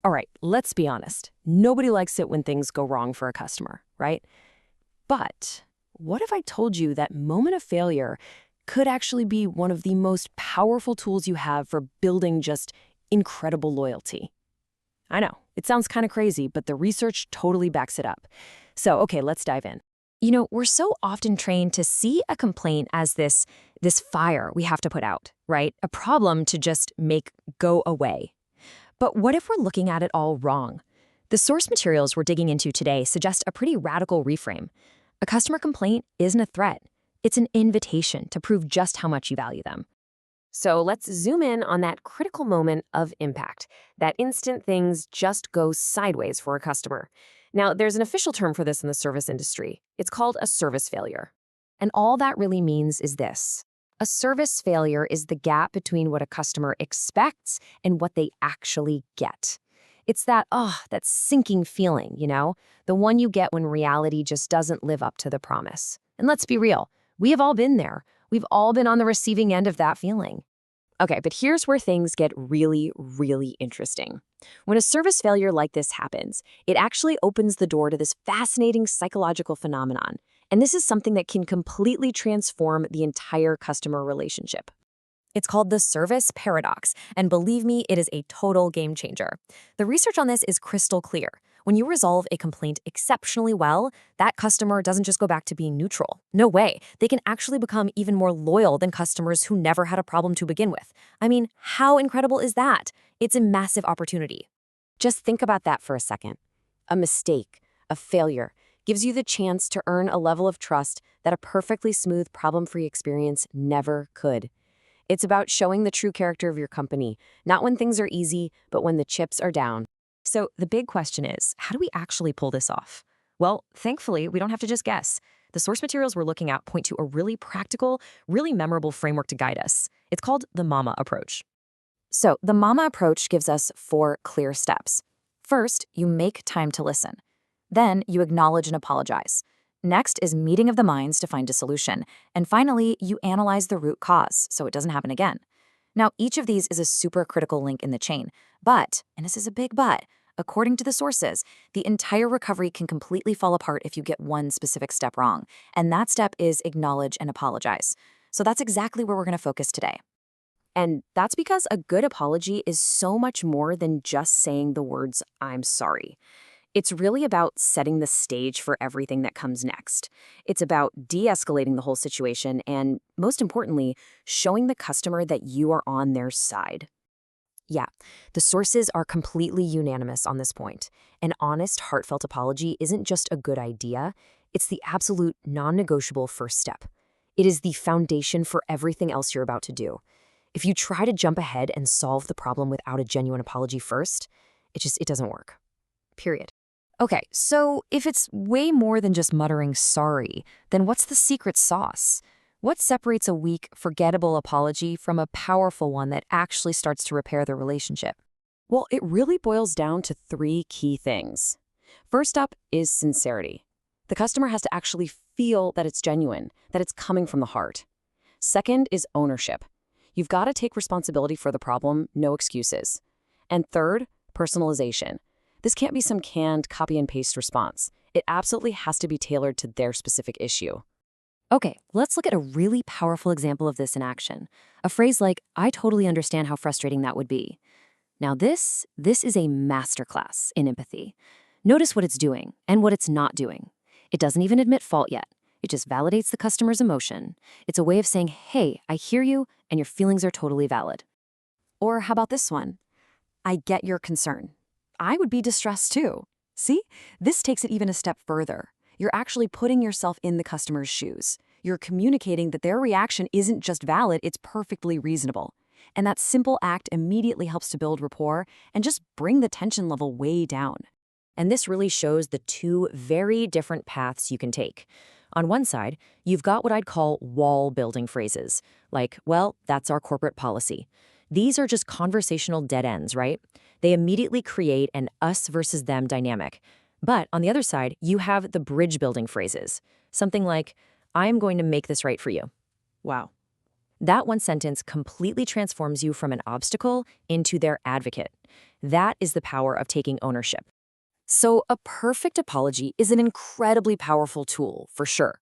All right, let's be honest. Nobody likes it when things go wrong for a customer, right? But what if I told you that moment of failure could actually be one of the most powerful tools you have for building just incredible loyalty? I know, it sounds kind of crazy, but the research totally backs it up. So, okay, let's dive in. We're so often trained to see a complaint as this fire we have to put out, right? A problem to just make go away. But what if we're looking at it all wrong? The source materials we're digging into today suggest a pretty radical reframe. A customer complaint isn't a threat. It's an invitation to prove just how much you value them. So let's zoom in on that critical moment of impact, that instant things just go sideways for a customer. Now, there's an official term for this in the service industry. It's called a service failure. And all that really means is this. A service failure is the gap between what a customer expects and what they actually get. It's that sinking feeling, the one you get when reality just doesn't live up to the promise. And let's be real, we have all been there. We've all been on the receiving end of that feeling. Okay, but here's where things get really, really interesting. When a service failure like this happens, it actually opens the door to this fascinating psychological phenomenon. And this is something that can completely transform the entire customer relationship. It's called the service paradox, and believe me, it is a total game changer. The research on this is crystal clear. When you resolve a complaint exceptionally well, that customer doesn't just go back to being neutral. No way. They can actually become even more loyal than customers who never had a problem to begin with. I mean, how incredible is that? It's a massive opportunity. Just think about that for a second. A mistake, a failure, gives you the chance to earn a level of trust that a perfectly smooth, problem-free experience never could. It's about showing the true character of your company, not when things are easy, but when the chips are down. So the big question is, how do we actually pull this off? Well, thankfully, we don't have to just guess. The source materials we're looking at point to a really practical, really memorable framework to guide us. It's called the MAMA approach. So the MAMA approach gives us 4 clear steps. First, you make time to listen. Then you acknowledge and apologize. Next is meeting of the minds to find a solution. And finally, you analyze the root cause so it doesn't happen again. Now, each of these is a super critical link in the chain. But, and this is a big but, according to the sources, the entire recovery can completely fall apart if you get one specific step wrong. And that step is acknowledge and apologize. So that's exactly where we're going to focus today. And that's because a good apology is so much more than just saying the words, "I'm sorry." It's really about setting the stage for everything that comes next. It's about de-escalating the whole situation and, most importantly, showing the customer that you are on their side. Yeah, the sources are completely unanimous on this point. An honest, heartfelt apology isn't just a good idea, it's the absolute non-negotiable first step. It is the foundation for everything else you're about to do. If you try to jump ahead and solve the problem without a genuine apology first, it doesn't work. Period. Okay, so if it's way more than just muttering sorry, then what's the secret sauce? What separates a weak, forgettable apology from a powerful one that actually starts to repair the relationship? Well, it really boils down to 3 key things. First up is sincerity. The customer has to actually feel that it's genuine, that it's coming from the heart. Second is ownership. You've got to take responsibility for the problem, no excuses. And third, personalization. This can't be some canned copy and paste response. It absolutely has to be tailored to their specific issue. Okay, let's look at a really powerful example of this in action. A phrase like, "I totally understand how frustrating that would be." Now this is a masterclass in empathy. Notice what it's doing and what it's not doing. It doesn't even admit fault yet. It just validates the customer's emotion. It's a way of saying, "Hey, I hear you, and your feelings are totally valid." Or how about this one? "I get your concern. I would be distressed too." See? This takes it even a step further. You're actually putting yourself in the customer's shoes. You're communicating that their reaction isn't just valid, it's perfectly reasonable. And that simple act immediately helps to build rapport and just bring the tension level way down. And this really shows the 2 very different paths you can take. On one side, you've got what I'd call wall-building phrases, like, "Well, that's our corporate policy." These are just conversational dead ends, right? They immediately create an us versus them dynamic. But on the other side, you have the bridge-building phrases, something like, "I'm going to make this right for you." Wow. That one sentence completely transforms you from an obstacle into their advocate. That is the power of taking ownership. So, a perfect apology is an incredibly powerful tool, for sure.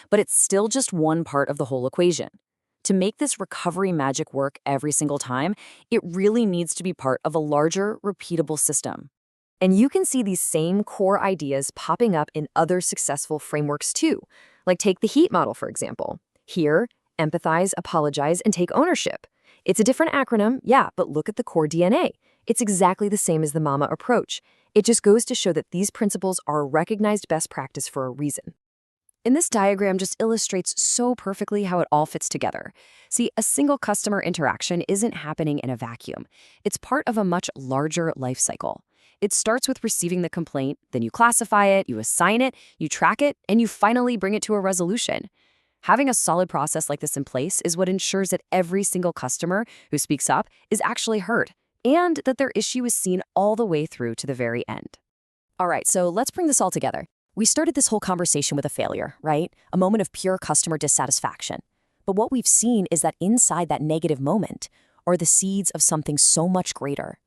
But it's still just one part of the whole equation. To make this recovery magic work every single time, it really needs to be part of a larger, repeatable system. And you can see these same core ideas popping up in other successful frameworks too. Like take the HEAT model, for example. Hear, empathize, apologize, and take ownership. It's a different acronym, yeah, but look at the core DNA. It's exactly the same as the MAMA approach. It just goes to show that these principles are a recognized best practice for a reason. And this diagram just illustrates so perfectly how it all fits together. See, a single customer interaction isn't happening in a vacuum. It's part of a much larger life cycle. It starts with receiving the complaint, then you classify it, you assign it, you track it, and you finally bring it to a resolution. Having a solid process like this in place is what ensures that every single customer who speaks up is actually heard, and that their issue is seen all the way through to the very end. All right, so let's bring this all together. We started this whole conversation with a failure, right? A moment of pure customer dissatisfaction. But what we've seen is that inside that negative moment are the seeds of something so much greater.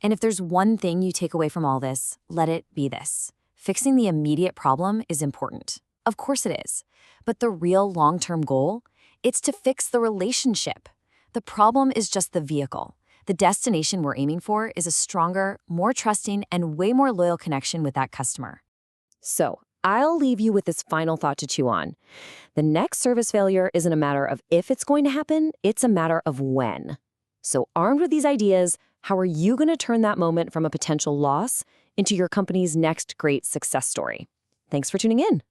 And if there's one thing you take away from all this, let it be this. Fixing the immediate problem is important. Of course it is. But the real long-term goal? It's to fix the relationship. The problem is just the vehicle. The destination we're aiming for is a stronger, more trusting, and way more loyal connection with that customer. So, I'll leave you with this final thought to chew on. The next service failure isn't a matter of if it's going to happen, it's a matter of when. So, armed with these ideas, how are you going to turn that moment from a potential loss into your company's next great success story? Thanks for tuning in.